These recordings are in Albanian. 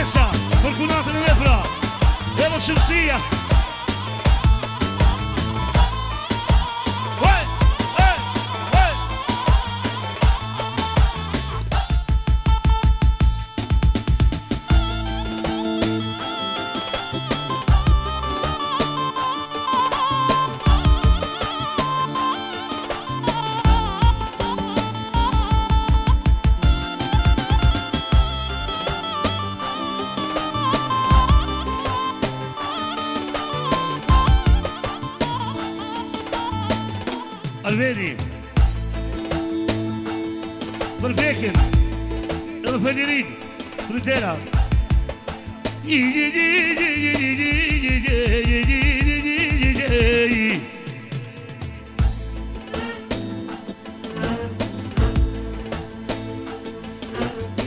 Vanessa, për kunatën e vetra, edhe shëmësia. Alveri, për Bekin, edhe për Lirin, Frutera.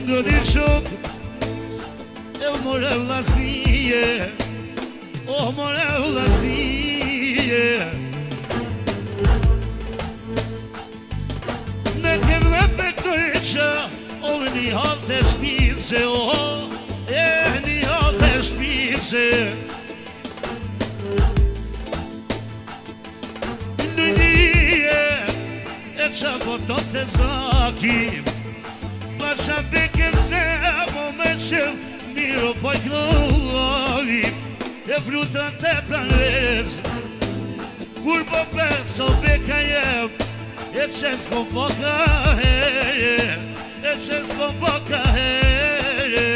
Në një shok, e more vlasnije, o more vlasnije. O një halë të shpice, një halë të shpice. Në një e qa po të zakim, pa qa beke në me që miro po i klovim, e frutat të pranves, kur po përso beka jem, e që s'ko po ka herje, e që s'ko po ka herje.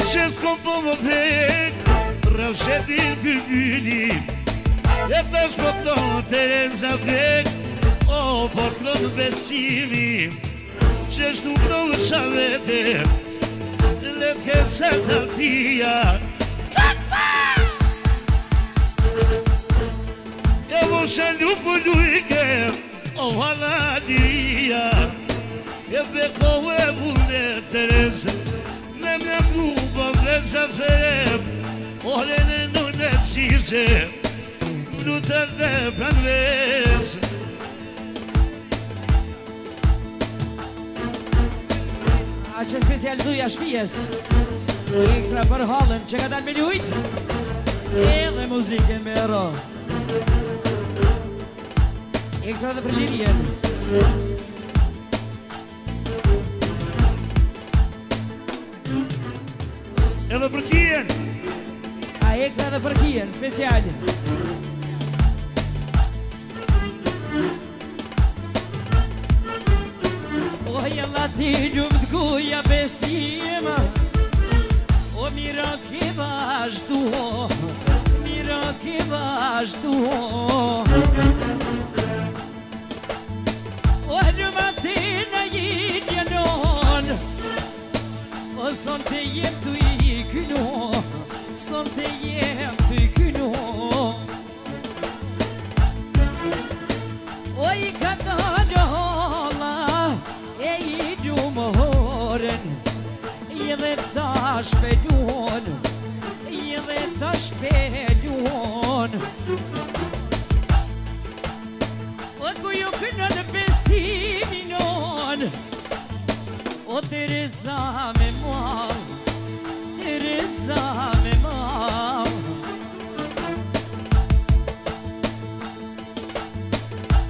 Që s'ko po më pek, rrëvshetin bërbylim, e pesh po klonë Tereza pek, o po klonë besimin, që shtu klonë qa vete, letke se të tia. E voshe lupu lujke, o halalia, e beko e vune Tereze, me me grupa vreza ferem, orene në në qize, lutër dhe pranveze. A që specializuja shpijes, ekstra për halën që ka dalë me ljujt, edhe muzikën me ro. Ekstra dhe për Lilien. Edhe për Kien. A ekstra dhe për Kien, special. Jalla ti ljumë t'guja besima, o mira ki vazhdu, mira ki vazhdu. O ljumë ati në jitja non, o son të jem t'u i kyno, son të jem t'u i kyno. O i ka të hola, e i gjumë horen, i dhe ta shpelun, i dhe ta shpelun. O ku ju kënë në besiminon, o Tereza me mal, Tereza me mal.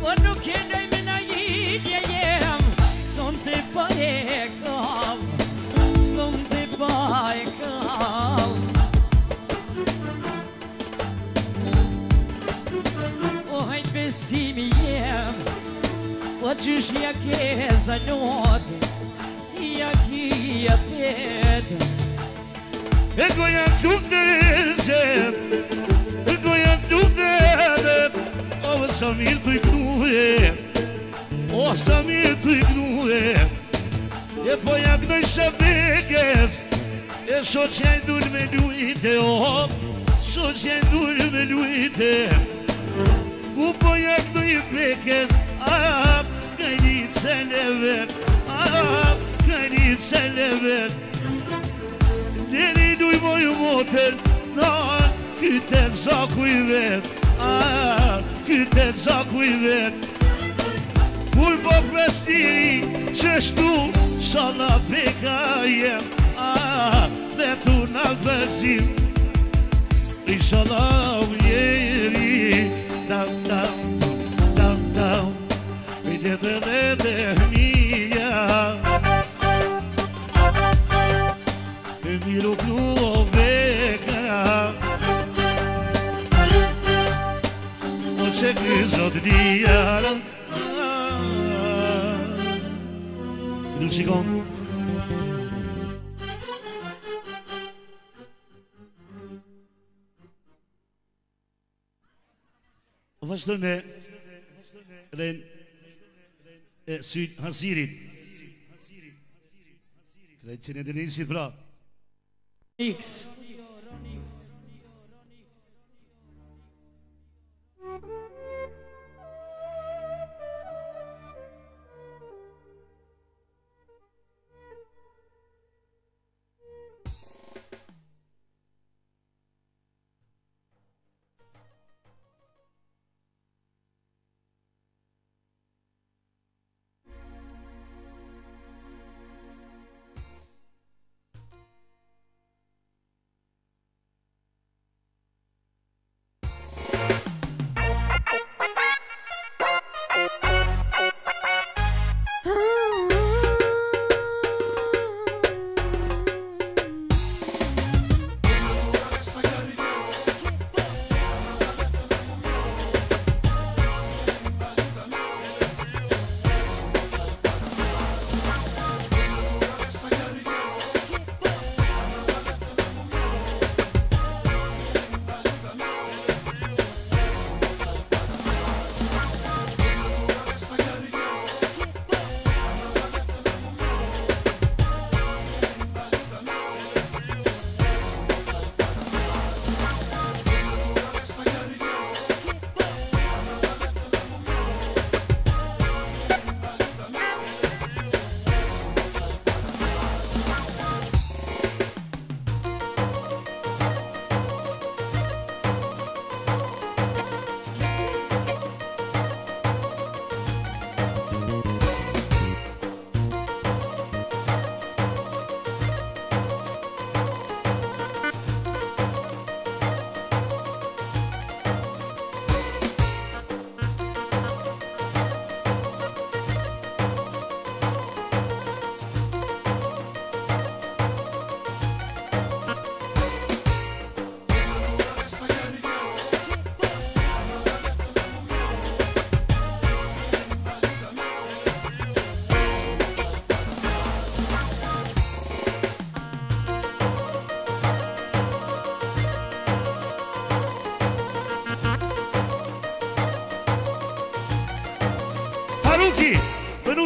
O nuk e nëj me na jidje jem, son të pa e kall, son të pa e kall. O hajt besimi jem, o gjyshja ke zanote, ja kia pete. E goja tuk të rezet, e goja tuk të edep, o sa mirë të i knuje, o sa mirë të i knuje. E po ja këdoj shabekes, e so që jaj dur me lujte, o so që jaj dur me lujte. Ku po ja këdoj bekes, a ka një celevet, a ka një celevet. Deri duj moju moter, na kyte zaku i vet, a kyte zaku i vet. Kur po prestiri që shtu shala peka jem, dhe tu në vëzim inshallah u jeri dam i dhe dhe mija e miru plu o veka o që këzot djarë du shikon vazhdoj me ren e syt Hasirit krejt që në Denisit pra X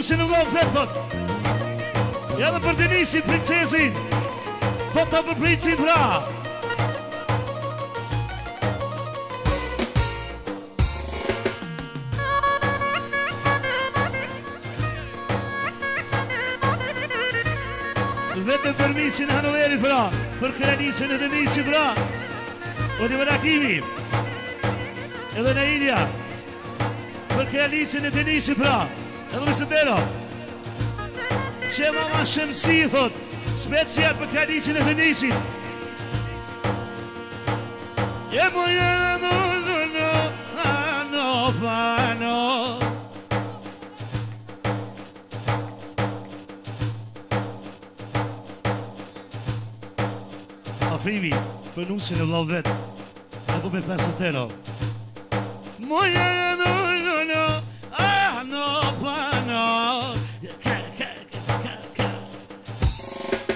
Se në lovë vetë, thot ja dhe për Denisin, princesin thot të për princin pra vetëm për miqin Hanoverit pra për krenisin e Denisin pra o të Rakimi edhe në Ilja për krenisin e Denisin pra edhe me sëndero që mama Shemsi thot special për kreditin e Denisit e po jenë no Afrimi për nusin e vlau vet edhe me pesëtero mo jenë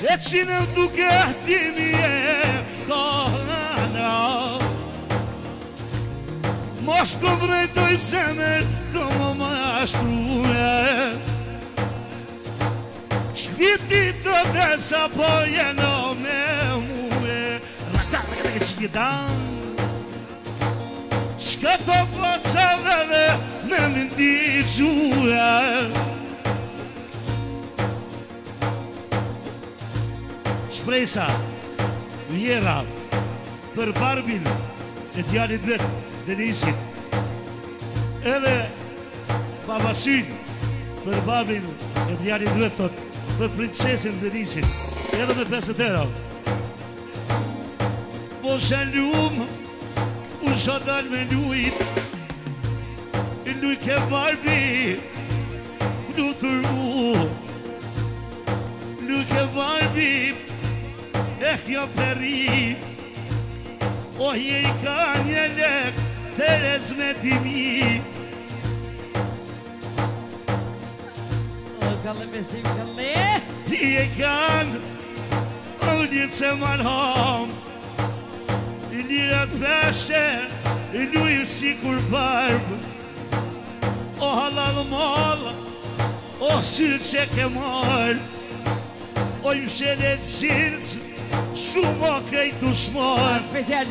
e që në duke dimi e kohana mos të vrejtoj zemer këmo më ashtrume shpiti të desa po jeno me mume ratarë këtë që gjithan shka të pocave dhe me mëndi gjue Shpresa, vjera, për Barbin e djalit vetë, Denisit. Edhe babasin për babin e djali duhet thot, për princesin Denisin, edhe me 50 euro. Po shalum, u shodal me lujt, luj ke barbi, luturu, luj ke barbi, kjo peri, o je i ka një lek, teres me dimi. Kalle besim, kalle. Je kanë, o një që marham, lirat peshe, lujë si kur barbë, o halal mal, o syrë që ke marë, o ju shelet zirës, shumë o kejtu shmarë. Special,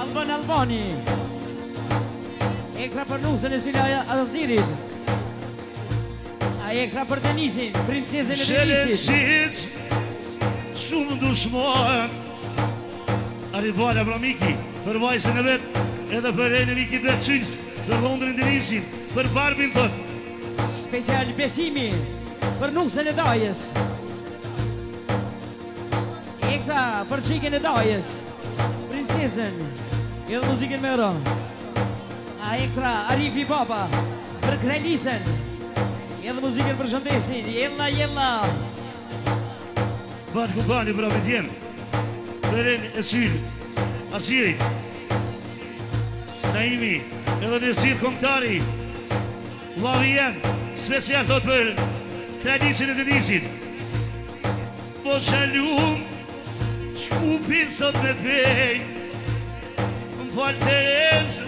Albani. Ekstra për nusën e Sylla Azirit. Ekstra për Denisin, princesën e Denisit. Shelet zirës, shumë dushmarë. Aribala pra Miki, për vajzën e vetë, edhe për e në Miki dhe qyës, për Londrin Denisin, për barbin thot. Special besimi për nusën e dajës. Ekstra për qikën e dajës, princesën, edhe muzikën me ro. Ekstra Arifi Baba për krejlicën, edhe muzikën për shëndesin. Jella. Batë Kubani për abitjen, për e në Syllë, Asirit, Naimi, edhe në Sirë Komtari, Lavien, special thot për tradicin e Denisit. Po shalum, shkupi sot me pej, më falë Terezë,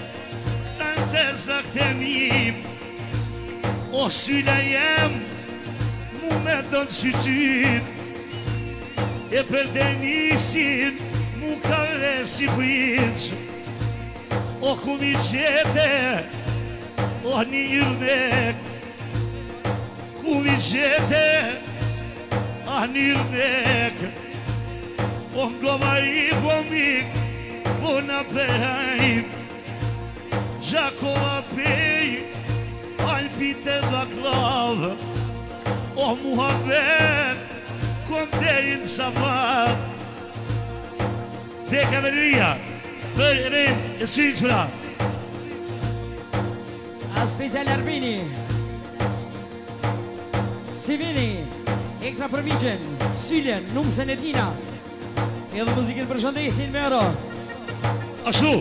në testa këtë mim, o Sylla jem, mu me donë syqyt, e për Denisin, mu ka resi prinç, o ku mi qete, o një irdek, ku mi qete, a një irdek, o ngomari po mik, po na përhajm, Gjakova pej, alpite baklav, o Muhammed, kom derin sabat. Dhe kameria, për rejnë e Syllës pra. Special Arbini, Sivini, ekstra për Migjen, Syllën, numësën e tina, edhe muzikën për shëndesin me ro. Ashtu.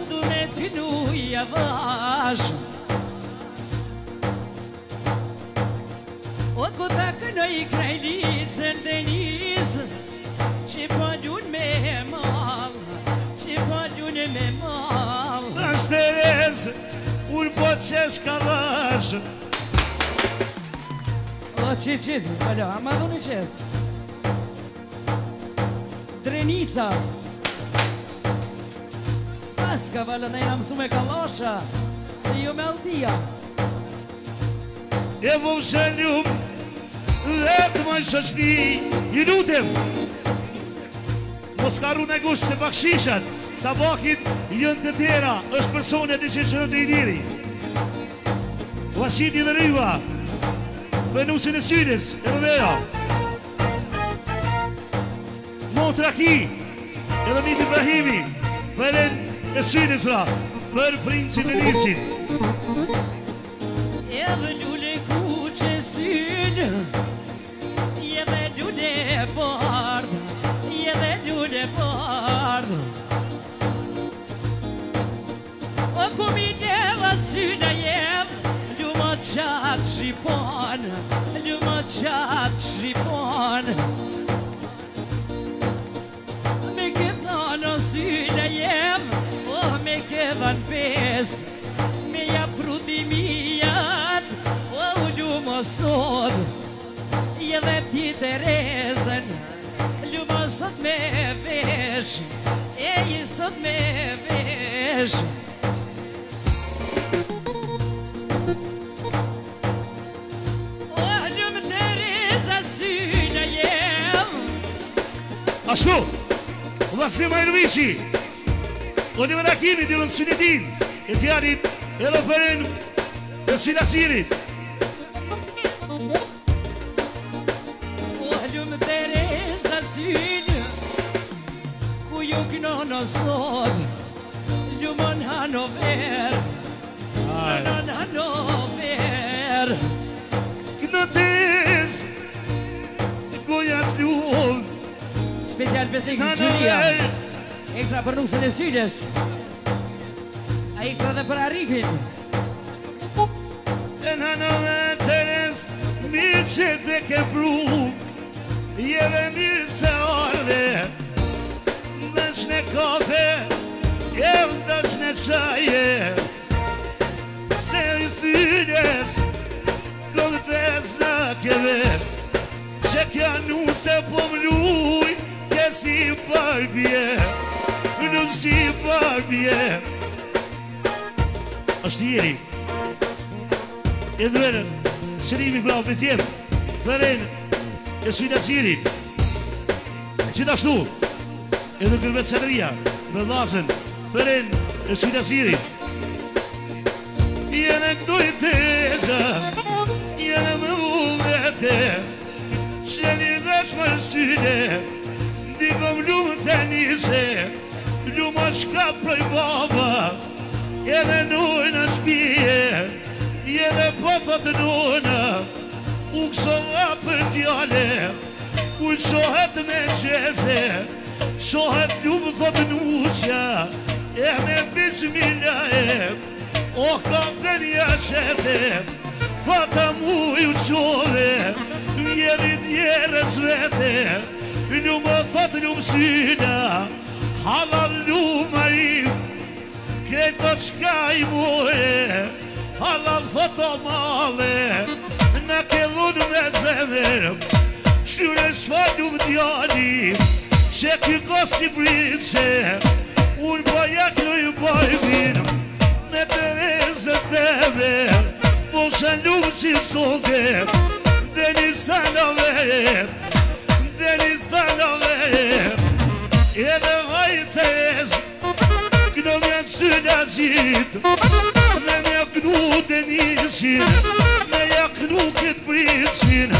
Du me t'knu javash, o ku ta kënoj krejlicën Denis, që po ljun me mal, që po ljun me mal. Nash Terezë, unë po qesh ka dhash. O qit, alo, ama dhuni qes. Drenica, Ska valë në jena mësu me kalasha, se jo me altia. E po më shëllum, dhe të më shëshni, i lutem. Mos ka ru në gusht se bakshishat, tabakin jënë të tjera, është personet e që të i diri. Vashiti dhe Riva, Venusin e Syllës, e Rëvera. Montraki, edhe Mit Ibrahimi, Velen e Syllës pra, për princin e Denisit. Edhe lule kuqe Syllë, edhe lule bardë, edhe lule bardë. O ku mi deva Sylla jem, lumë qatë shqipon, lumë qatë shqipon. Me këthano Sylla jem, me këdhan pes, me ja frutimiat, o u lumë sot, edhe ti Terezën, lumo sot me vesh, i sot me vesh. Oh, lumë Tereza syne jem. Ashtu, vlasni Majrovici, Oliver Hakimi, Dilon Sunedin, e tjarit edhe përën e Sfinasirit. Oh, lumë Tereza syne, ku ju këno në sot, lumon Hanover, lumon Hanover. Këno Terez, goja t'lullë, Special besnik në Gjulia, ekstra për nusën e synes, a ekstra dhe për Arifin. E në nëve Terez, mirë që te ke pru, jeve mirë se orde, dësh në kafe, jeve dësh në qaje, se i synes, këtë të znakeve, që kja nuse po mluj, que si barbie, não si barbie. Është jeri, e dërën, sërimi bravo për tjemë, dërën, e Sfinasirit, gjithashtu, edhe Gërbet Severia, me dhasën, dërën, e Sfinasirit. Jene këdoj Tereza, jene më uvete, që një vesh më syne, Dikom lumë të njëse, lumë shka prej baba, edhe nuj në shpije, edhe pëthot nuna, u kësova për djale, u qohet me qeze, qohet lumë thot nusja, e me bismillah e, o ka dhenja qete, fata mu ju qove, jeri djerës vete, lumë thot lumë syna, halal lumë arif, krejto qka I more, halal thot o male, na ke dhunë me zemër, shure shfa lumë djali, që ky kosi brice, unë boja këj bojbin, me Terezë tebe, mosha lumë si sote, dhe një stanove, Deniz Danove, edhe vaj Terez, këno mjanë Sfinazit, me mja kënu Denizin, me ja kënu këtë bricin,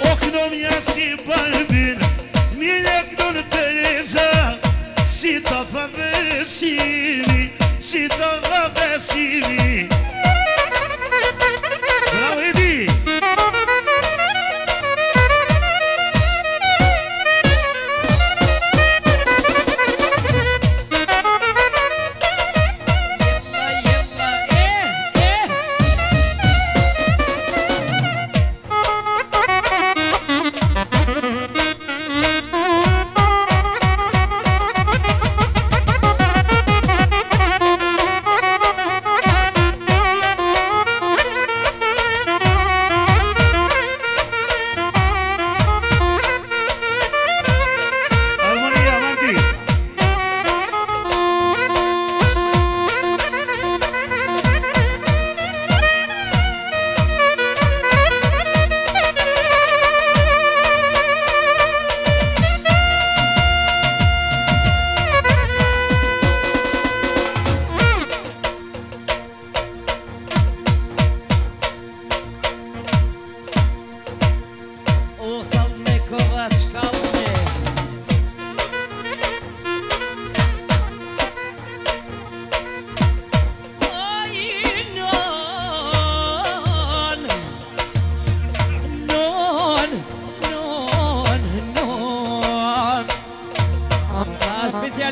o këno mja si barbin, mja këno në Tereza, si të vabesimi, si të vabesimi. Bravo Edi!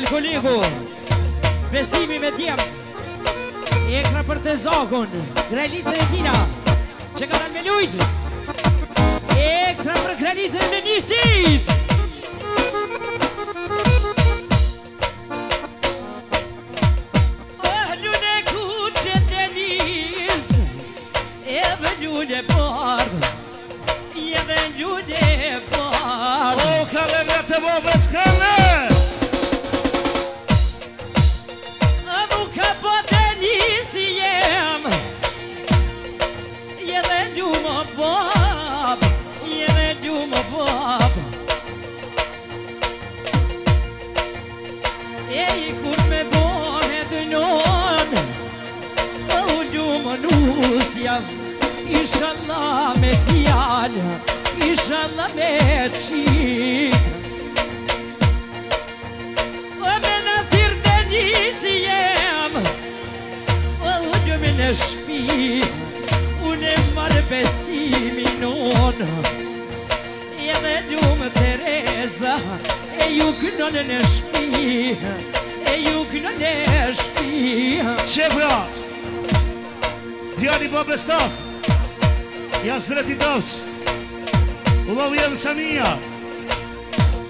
kolegu Besimi me djemt Ekra për të zakon Kralicën e tina Që ka në me lujt Ekstra për kralicën e Denisit Lune kuqe Denis Edhe lune bardh Edhe lune bërë. O, kale vete babes, kale! Nuk ka bëte një si jem, je dhe du më bab, je dhe du më bab. E i kur me bone dënon, u du më nusja, inshallah me fjallë, inshallah me qikë. Me në thirë dhe një si jem, u gjëmi në shpi, unë e marë besimin unë. Edhe gjumë Tereza, e ju kënë në shpi, e ju kënë në shpi. Qebra, djali babe staf, jasreti dos, Ullahu jem Samia,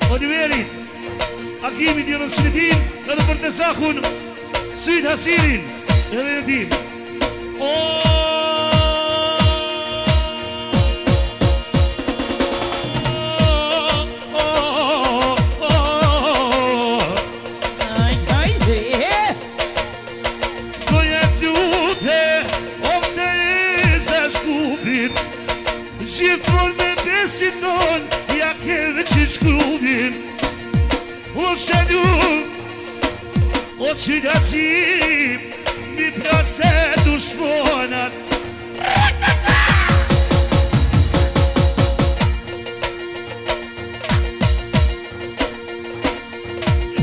Oliverit, Akimi djelën Silitin, edhe për të zakun, Syt Hasirin, edhe në tim. Goja t'lute, om të reza shkupit, gjithmon me besit ton, ja keve që shkrupin. O shalu, o qyllacim, mi plase dushmonat.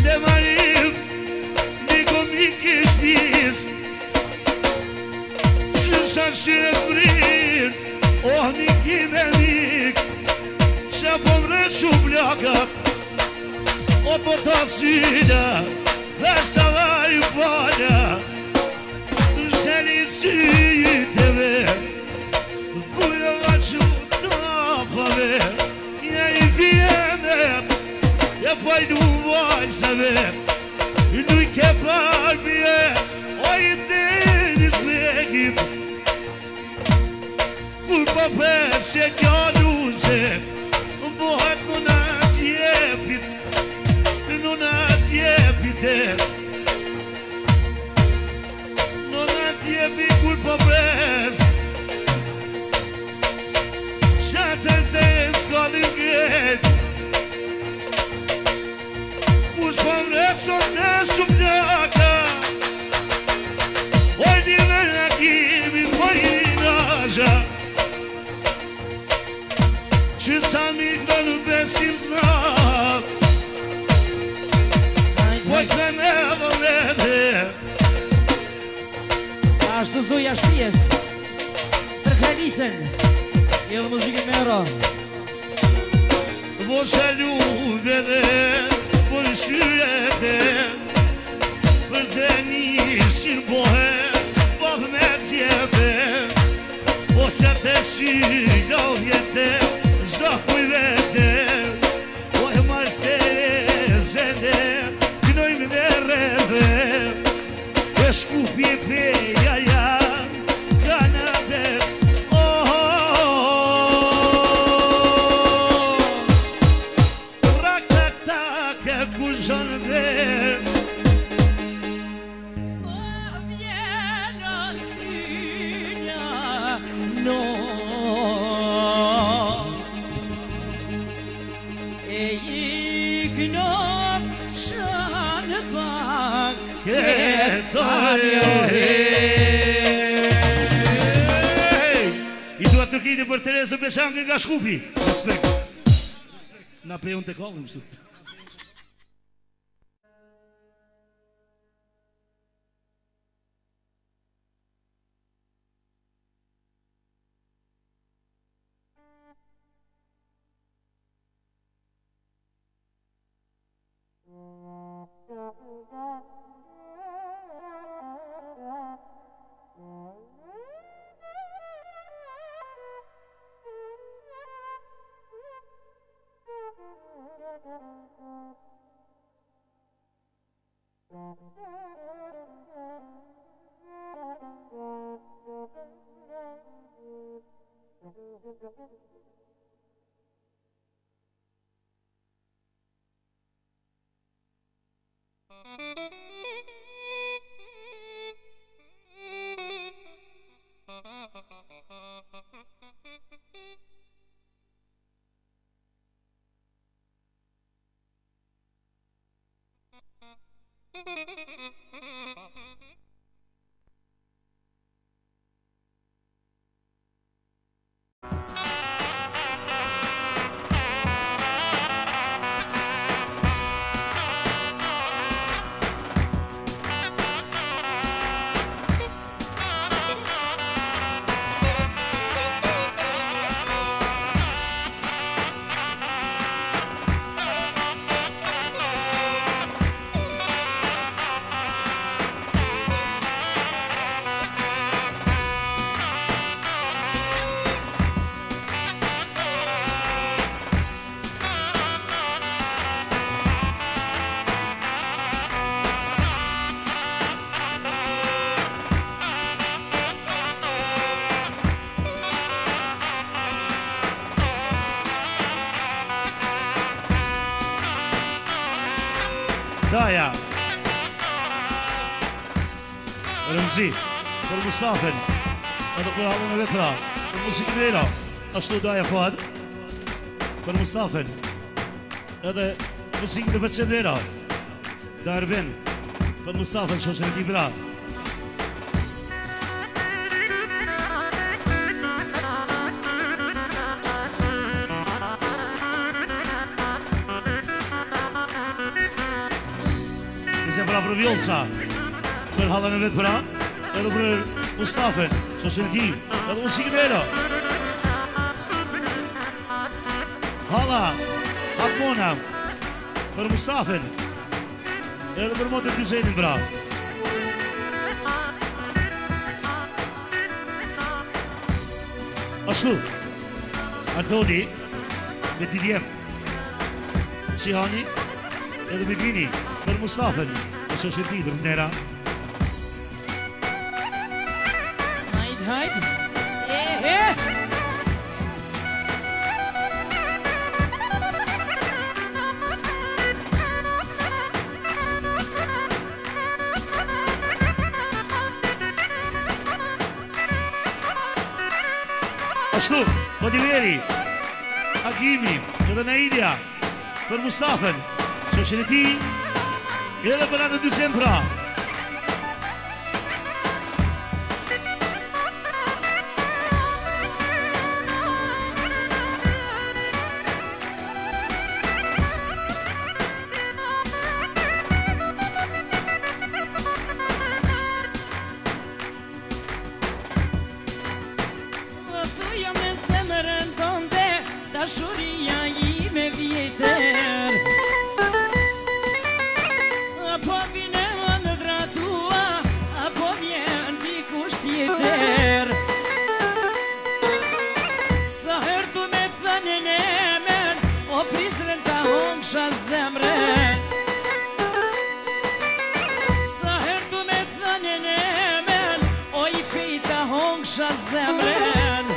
Dhe marim, një komik i shpis, që sa shire frir, oh një kime mik, që po mre shumë lakat. O po të syna, dhe sa vari pala, shëni syteve, vujë nga që tafave, ja i vjene, ja pajdu vajzave, nuk ke parbje, o i denis megim, kur po pesje gjaluze, bëhet në në gjepit, non atjepi culpa pres, shatter te s'kallim gret, kush po mresot në shtuplaka, oj dime në kimi fajinaja, që ca mikro në besim znak, poj të me vëllete. Ashtu zuja shpijes, për Kralicën, edhe muzikën me ro. Po shalu vede, po shyrete, për të një shirbohe, po me tjepe, po se të shilo vjete, zakuj vete, po e marte zede, knojmë dhe rrede, e shkupi peja jam, kanabet, rak-tak-tak, ku zhënë dhe, Vjena synja, no, e i këno shanë pak, I dua të kiti për Terezën Peshanke nga Shkupi. Respekt. Na pe unë të kohëm sot. Daja Rëmzi për Mustafën edhe për halën e vetra për muzikën e ashtu Daja Fuad për Mustafën edhe muzikën e Becendera Darben për Mustafën shoshën e Kibra për Vjolca për halën e vetë pra edhe për Mustafën shoshën e edhe muzikën e hala Hakmona për Mustafën edhe për motër Dyzenin pra ashtu Antoni me Didjem Qihani edhe me Gini për Mustafën që është e ti dërndera Hajt ashtu Odiveri Agimi edhe Naidja për Mustafën që është e ti edhe për anë 200 pra jam në zemrën tënde dashuria ime vjetër apo vine në dratua apo vjen dikush tjetër sa herë tu me thënën e men o prisrën ta hongsha zemrën sa herë tu me thënën e men o i pej ta hongsha zemrën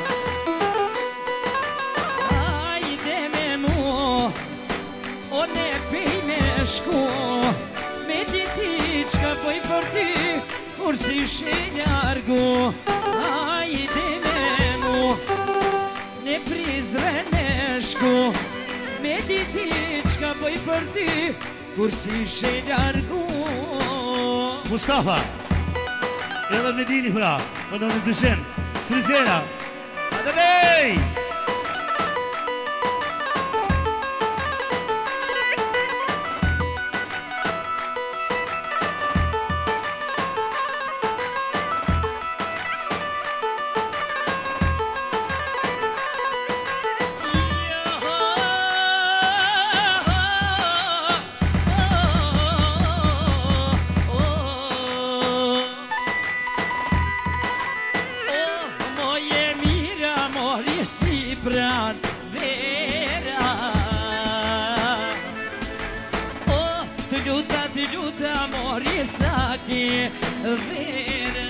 ajde me mu o ne pej me shku me diti qka poj për ty kur si shenjargu ajde me mu ne prizren e shku me diti qka poj për ty kur si shenjargu Mustafa edhe me Dini pra për në 200 Tritera Adë bej pran vera oh të luta mori saki vera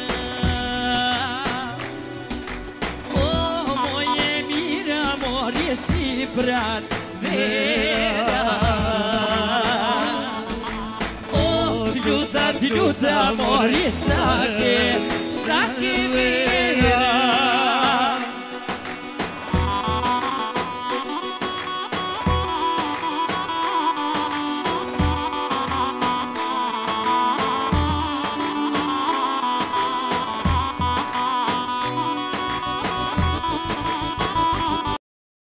oh moje mira mori si pran vera oh Ti lutë amori sa ke vera